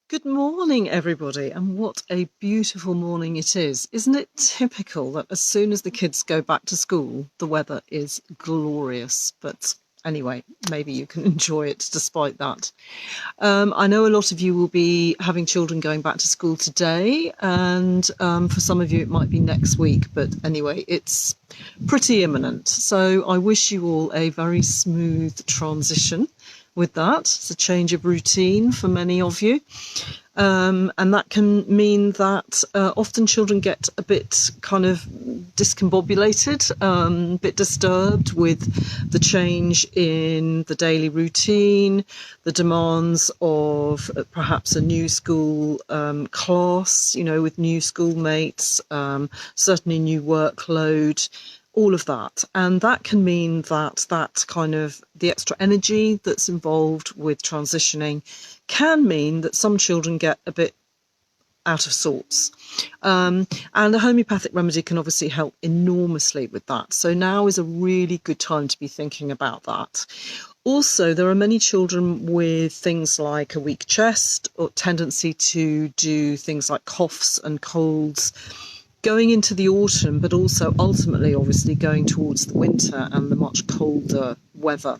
Good morning, everybody, and what a beautiful morning it is. Isn't it typical that as soon as the kids go back to school, the weather is glorious? But anyway, maybe you can enjoy it despite that. I know a lot of you will be having children going back to school today, and for some of you it might be next week, but anyway, it's pretty imminent. So I wish you all a very smooth transition with that. It's a change of routine for many of you. And that can mean that often children get a bit kind of discombobulated, a bit disturbed with the change in the daily routine, the demands of perhaps a new school class, with new schoolmates, certainly new workload, all of that. And that can mean that kind of the extra energy that's involved with transitioning can mean that some children get a bit out of sorts. And a homeopathic remedy can obviously help enormously with that. So now is a really good time to be thinking about that. Also, there are many children with things like a weak chest or tendency to do things like coughs and colds going into the autumn, but also ultimately, obviously, going towards the winter and the much colder weather.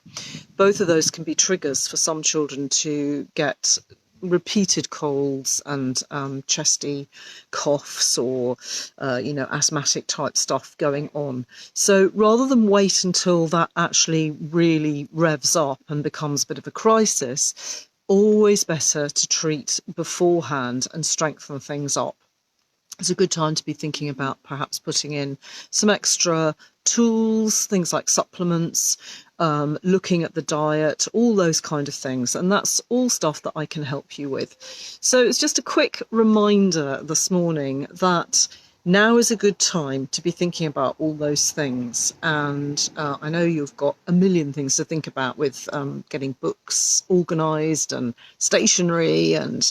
Both of those can be triggers for some children to get repeated colds and chesty coughs or, asthmatic type stuff going on. So rather than wait until that actually really revs up and becomes a bit of a crisis, always better to treat beforehand and strengthen things up. It's a good time to be thinking about perhaps putting in some extra tools, things like supplements, looking at the diet, all those kind of things. And that's all stuff that I can help you with. So it's just a quick reminder this morning that now is a good time to be thinking about all those things. And I know you've got a million things to think about with getting books organised and stationery and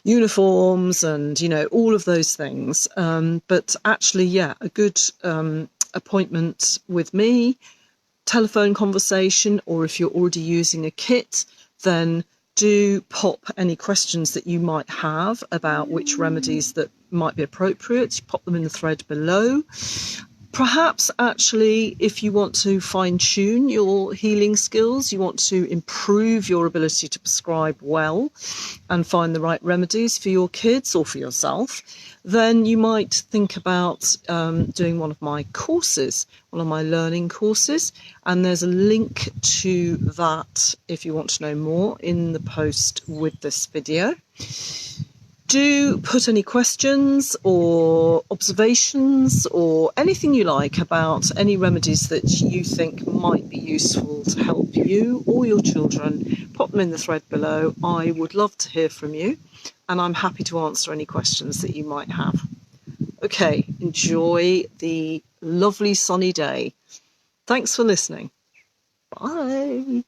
uniforms and, all of those things. But actually, a good appointment with me, telephone conversation, or if you're already using a kit, then do pop any questions that you might have about which remedies that might be appropriate. Pop them in the thread below. Perhaps actually, if you want to fine-tune your healing skills, you want to improve your ability to prescribe well and find the right remedies for your kids or for yourself, then you might think about doing one of my courses, one of my learning courses. And there's a link to that if you want to know more in the post with this video. Do put any questions or observations or anything you like about any remedies that you think might be useful to help you or your children. Pop them in the thread below. I would love to hear from you, and I'm happy to answer any questions that you might have. Okay, enjoy the lovely sunny day. Thanks for listening. Bye.